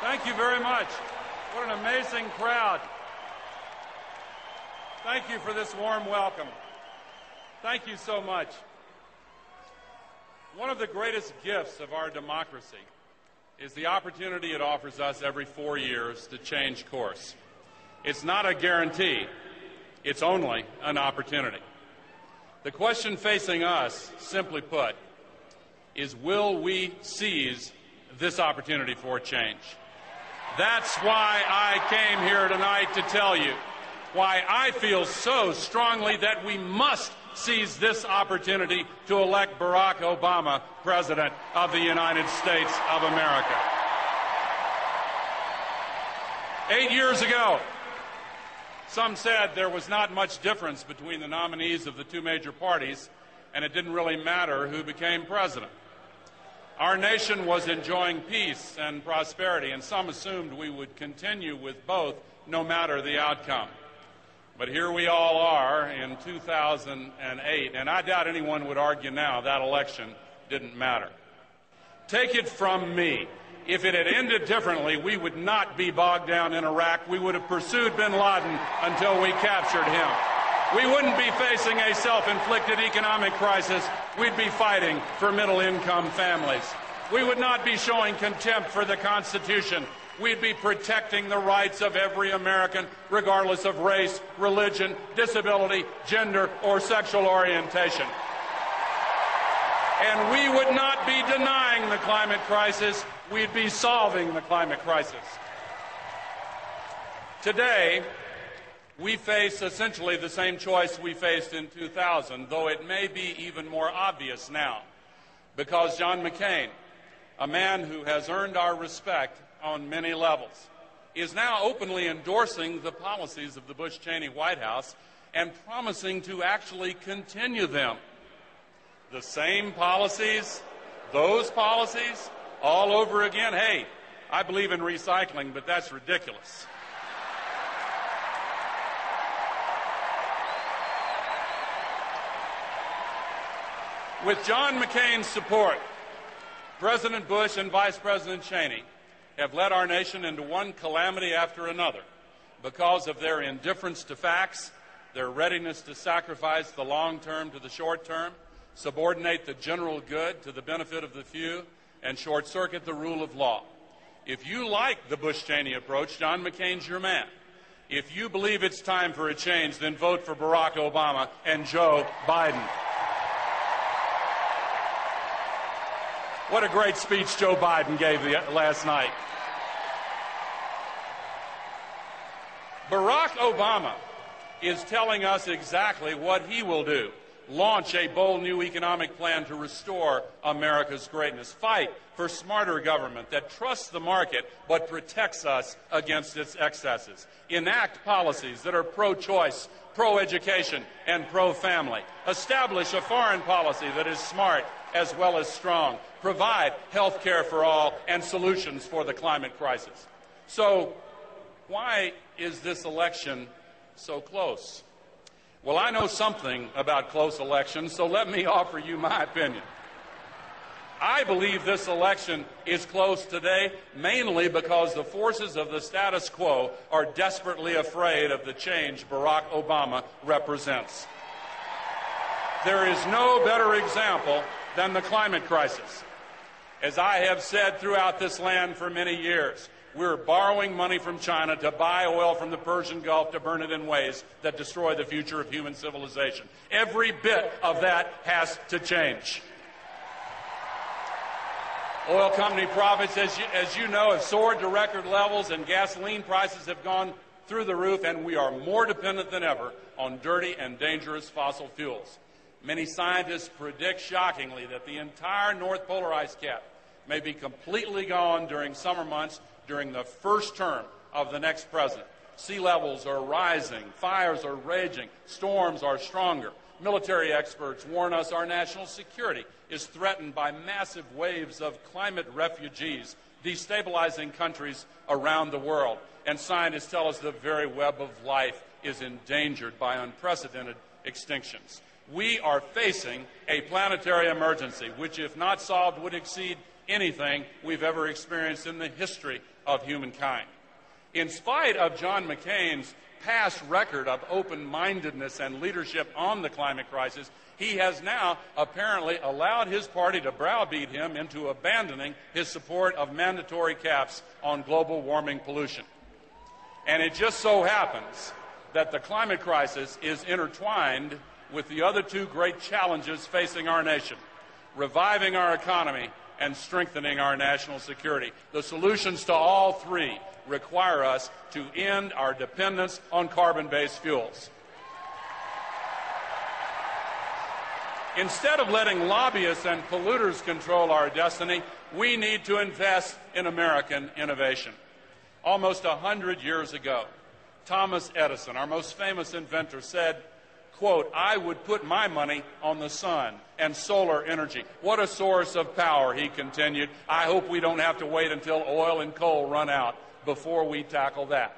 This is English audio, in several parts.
Thank you very much. What an amazing crowd. Thank you for this warm welcome. Thank you so much. One of the greatest gifts of our democracy is the opportunity it offers us every 4 years to change course. It's not a guarantee. It's only an opportunity. The question facing us, simply put, is will we seize this opportunity for change? That's why I came here tonight to tell you why I feel so strongly that we must seize this opportunity to elect Barack Obama President of the United States of America. 8 years ago, some said there was not much difference between the nominees of the two major parties, and it didn't really matter who became president. Our nation was enjoying peace and prosperity, and some assumed we would continue with both no matter the outcome. But here we all are in 2008, and I doubt anyone would argue now that election didn't matter. Take it from me. If it had ended differently, we would not be bogged down in Iraq. We would have pursued bin Laden until we captured him. We wouldn't be facing a self-inflicted economic crisis. We'd be fighting for middle-income families. We would not be showing contempt for the Constitution. We'd be protecting the rights of every American, regardless of race, religion, disability, gender, or sexual orientation. And we would not be denying the climate crisis. We'd be solving the climate crisis. Today, we face essentially the same choice we faced in 2000, though it may be even more obvious now, because John McCain, a man who has earned our respect on many levels, is now openly endorsing the policies of the Bush-Cheney White House and promising to actually continue them. The same policies, those policies, all over again. Hey, I believe in recycling, but that's ridiculous. With John McCain's support, President Bush and Vice President Cheney have led our nation into one calamity after another because of their indifference to facts, their readiness to sacrifice the long term to the short term, subordinate the general good to the benefit of the few, and short-circuit the rule of law. If you like the Bush-Cheney approach, John McCain's your man. If you believe it's time for a change, then vote for Barack Obama and Joe Biden. What a great speech Joe Biden gave last night. Barack Obama is telling us exactly what he will do. Launch a bold new economic plan to restore America's greatness. Fight for smarter government that trusts the market but protects us against its excesses. Enact policies that are pro-choice, pro-education, and pro-family. Establish a foreign policy that is smart as well as strong. Provide health care for all and solutions for the climate crisis. So, why is this election so close? Well, I know something about close elections, so let me offer you my opinion. I believe this election is close today mainly because the forces of the status quo are desperately afraid of the change Barack Obama represents. There is no better example than the climate crisis. As I have said throughout this land for many years, we're borrowing money from China to buy oil from the Persian Gulf to burn it in ways that destroy the future of human civilization. Every bit of that has to change. Oil company profits, as you know, have soared to record levels, and gasoline prices have gone through the roof, and we are more dependent than ever on dirty and dangerous fossil fuels. Many scientists predict shockingly that the entire North Polar ice cap may be completely gone during summer months during the first term of the next president. Sea levels are rising, fires are raging, storms are stronger. Military experts warn us our national security is threatened by massive waves of climate refugees destabilizing countries around the world. And scientists tell us the very web of life is endangered by unprecedented extinctions. We are facing a planetary emergency, which, if not solved, would exceed anything we've ever experienced in the history of humankind. In spite of John McCain's past record of open-mindedness and leadership on the climate crisis, he has now apparently allowed his party to browbeat him into abandoning his support of mandatory caps on global warming pollution. And it just so happens that the climate crisis is intertwined with the other two great challenges facing our nation: reviving our economy and strengthening our national security. The solutions to all three require us to end our dependence on carbon-based fuels. Instead of letting lobbyists and polluters control our destiny, we need to invest in American innovation. Almost 100 years ago, Thomas Edison, our most famous inventor, said, quote, "I would put my money on the sun and solar energy." What a source of power, he continued. I hope we don't have to wait until oil and coal run out before we tackle that.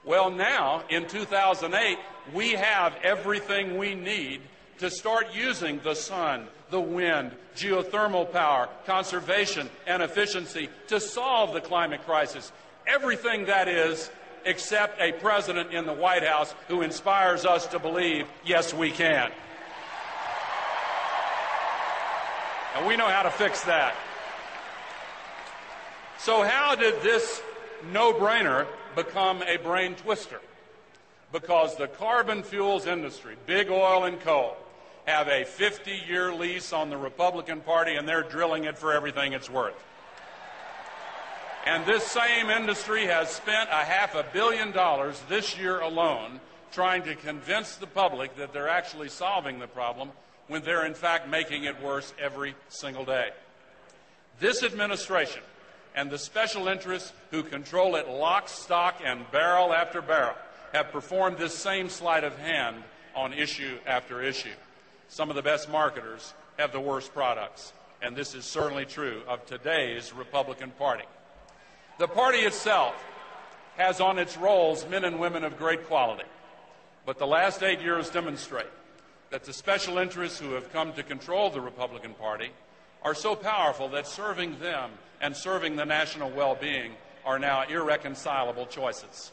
Well, now, in 2008, we have everything we need to start using the sun, the wind, geothermal power, conservation, and efficiency to solve the climate crisis. Everything, that is, except a president in the White House who inspires us to believe, yes, we can. And we know how to fix that. So how did this no-brainer become a brain twister? Because the carbon fuels industry, big oil and coal, have a 50-year lease on the Republican Party, and they're drilling it for everything it's worth. And this same industry has spent $500 million this year alone trying to convince the public that they're actually solving the problem when they're in fact making it worse every single day. This administration and the special interests who control it lock, stock, and barrel after barrel have performed this same sleight of hand on issue after issue. Some of the best marketers have the worst products, and this is certainly true of today's Republican Party. The party itself has on its rolls men and women of great quality, but the last 8 years demonstrate that the special interests who have come to control the Republican Party are so powerful that serving them and serving the national well-being are now irreconcilable choices.